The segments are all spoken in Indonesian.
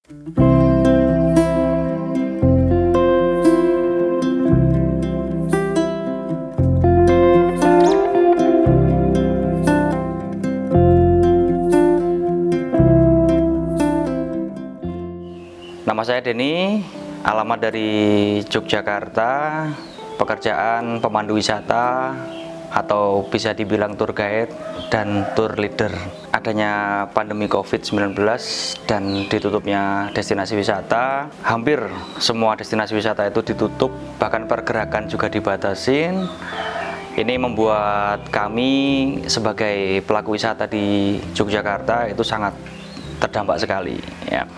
Nama saya Denny, alamat dari Yogyakarta, pekerjaan pemandu wisata atau bisa dibilang tour guide dan tour leader. Adanya pandemi COVID-19 dan ditutupnya destinasi wisata, hampir semua destinasi wisata itu ditutup, bahkan pergerakan juga dibatasin. Ini membuat kami sebagai pelaku wisata di Yogyakarta itu sangat terdampak sekali ya.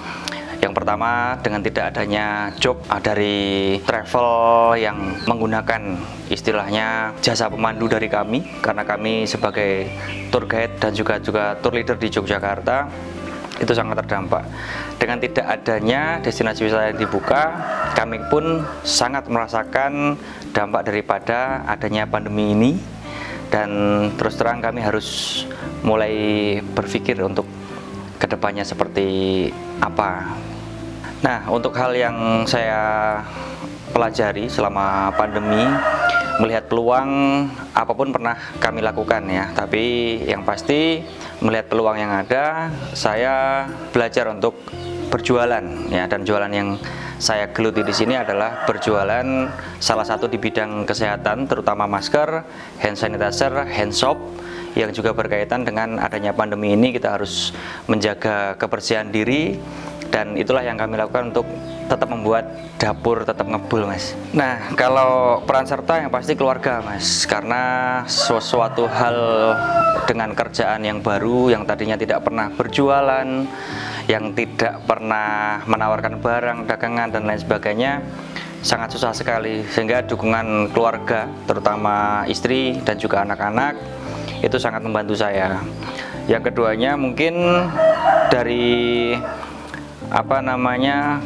Yang pertama, dengan tidak adanya job dari travel yang menggunakan istilahnya jasa pemandu dari kami, karena kami sebagai tour guide dan juga tour leader di Yogyakarta itu sangat terdampak. Dengan tidak adanya destinasi wisata yang dibuka, kami pun sangat merasakan dampak daripada adanya pandemi ini, dan terus terang kami harus mulai berpikir untuk kedepannya seperti apa. Nah, untuk hal yang saya pelajari selama pandemi, melihat peluang apapun pernah kami lakukan ya, tapi yang pasti melihat peluang yang ada, saya belajar untuk berjualan ya, dan jualan yang saya geluti di sini adalah berjualan salah satu di bidang kesehatan, terutama masker, hand sanitizer, hand soap, yang juga berkaitan dengan adanya pandemi ini. Kita harus menjaga kebersihan diri, dan itulah yang kami lakukan untuk tetap membuat dapur tetap ngebul, Mas. Nah, kalau peran serta yang pasti keluarga, Mas, karena sesuatu hal dengan kerjaan yang baru, yang tadinya tidak pernah berjualan, yang tidak pernah menawarkan barang, dagangan, dan lain sebagainya, sangat susah sekali. Sehingga dukungan keluarga, terutama istri dan juga anak-anak, itu sangat membantu saya. Yang keduanya mungkin dari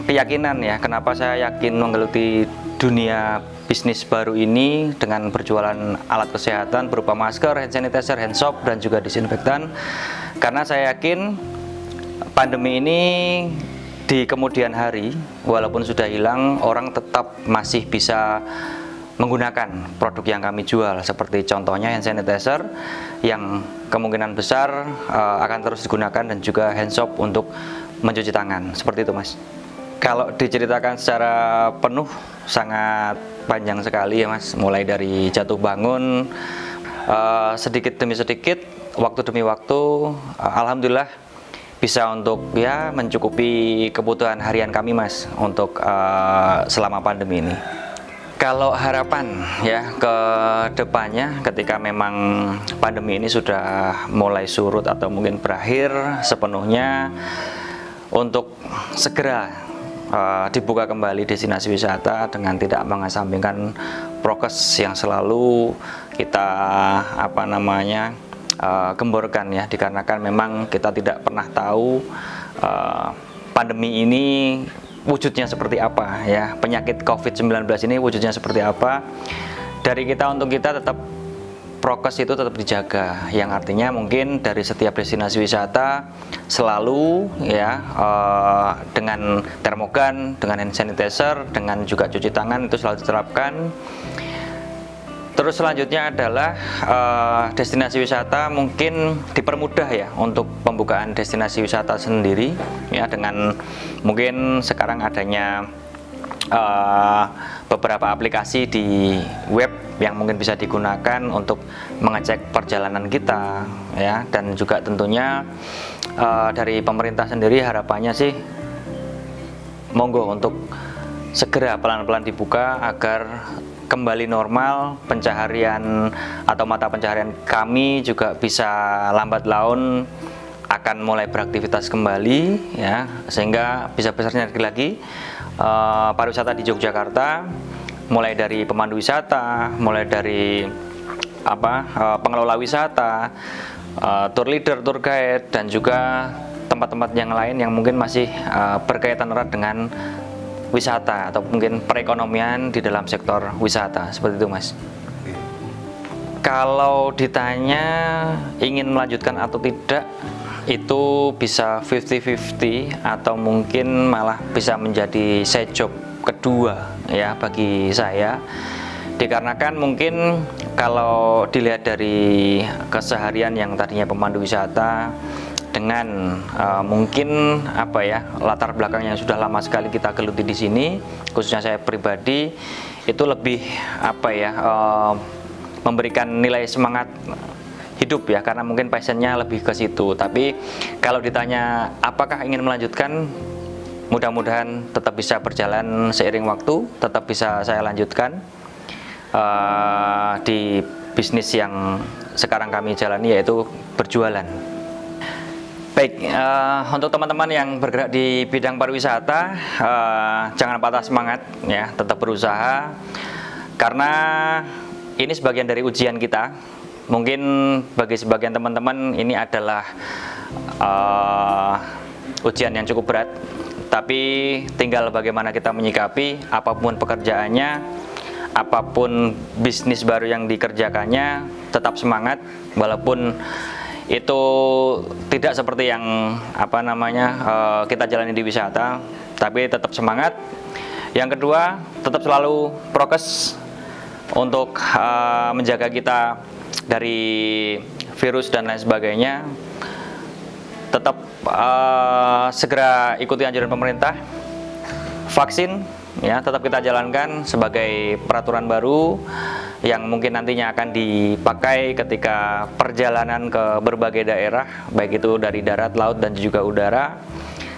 keyakinan ya, kenapa saya yakin menggeluti dunia bisnis baru ini dengan berjualan alat kesehatan berupa masker, hand sanitizer, hand soap, dan juga disinfektan. Karena saya yakin pandemi ini di kemudian hari, walaupun sudah hilang, orang tetap masih bisa menggunakan produk yang kami jual, seperti contohnya hand sanitizer yang kemungkinan besar akan terus digunakan, dan juga hand soap untuk mencuci tangan, seperti itu, Mas. Kalau diceritakan secara penuh sangat panjang sekali ya, Mas, mulai dari jatuh bangun, sedikit demi sedikit, waktu demi waktu, alhamdulillah bisa untuk ya mencukupi kebutuhan harian kami, Mas, untuk selama pandemi ini. Kalau harapan ya ke depannya, ketika memang pandemi ini sudah mulai surut atau mungkin berakhir sepenuhnya, untuk segera dibuka kembali destinasi wisata dengan tidak mengesampingkan prokes yang selalu kita gemborkan ya, dikarenakan memang kita tidak pernah tahu pandemi ini wujudnya seperti apa ya, penyakit COVID-19 ini wujudnya seperti apa. Dari kita untuk kita tetap prokes itu tetap dijaga, yang artinya mungkin dari setiap destinasi wisata selalu ya dengan termogan, dengan hand sanitizer, dengan juga cuci tangan itu selalu diterapkan. Terus selanjutnya adalah destinasi wisata mungkin dipermudah ya untuk pembukaan destinasi wisata sendiri ya, dengan mungkin sekarang adanya beberapa aplikasi di web yang mungkin bisa digunakan untuk mengecek perjalanan kita ya, dan juga tentunya dari pemerintah sendiri harapannya sih monggo untuk segera pelan-pelan dibuka agar kembali normal pencaharian atau mata pencaharian kami juga bisa lambat laun akan mulai beraktivitas kembali ya, sehingga bisa besarnya lagi pariwisata di Yogyakarta, mulai dari pemandu wisata, mulai dari pengelola wisata, tour leader, tour guide, dan juga tempat-tempat yang lain yang mungkin masih berkaitan erat dengan wisata atau mungkin perekonomian di dalam sektor wisata, seperti itu, Mas. Kalau ditanya ingin melanjutkan atau tidak, itu bisa 50-50 atau mungkin malah bisa menjadi side job kedua ya bagi saya, dikarenakan mungkin kalau dilihat dari keseharian yang tadinya pemandu wisata dengan mungkin apa ya latar belakang yang sudah lama sekali kita geluti di sini, khususnya saya pribadi itu lebih apa ya memberikan nilai semangat hidup ya, karena mungkin passionnya lebih ke situ. Tapi kalau ditanya apakah ingin melanjutkan, mudah-mudahan tetap bisa berjalan seiring waktu, tetap bisa saya lanjutkan di bisnis yang sekarang kami jalani, yaitu berjualan. Baik, untuk teman-teman yang bergerak di bidang pariwisata, jangan patah semangat ya, tetap berusaha, karena ini sebagian dari ujian kita. Mungkin bagi sebagian teman-teman ini adalah ujian yang cukup berat, tapi tinggal bagaimana kita menyikapi. Apapun pekerjaannya, apapun bisnis baru yang dikerjakannya, tetap semangat, walaupun itu tidak seperti yang apa namanya kita jalani di wisata, tapi tetap semangat. Yang kedua, tetap selalu prokes untuk menjaga kita dari virus dan lain sebagainya. Tetap segera ikuti anjuran pemerintah, vaksin ya, tetap kita jalankan sebagai peraturan baru yang mungkin nantinya akan dipakai ketika perjalanan ke berbagai daerah, baik itu dari darat, laut, dan juga udara.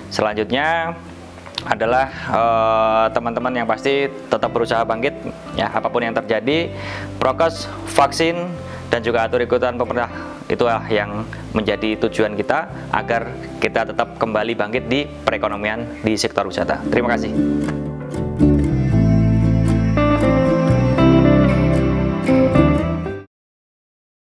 Selanjutnya adalah teman-teman yang pasti tetap berusaha bangkit ya, apapun yang terjadi, prokes, vaksin, dan juga atur ikutan pemerintah. Itulah yang menjadi tujuan kita agar kita tetap kembali bangkit di perekonomian di sektor wisata. Terima kasih.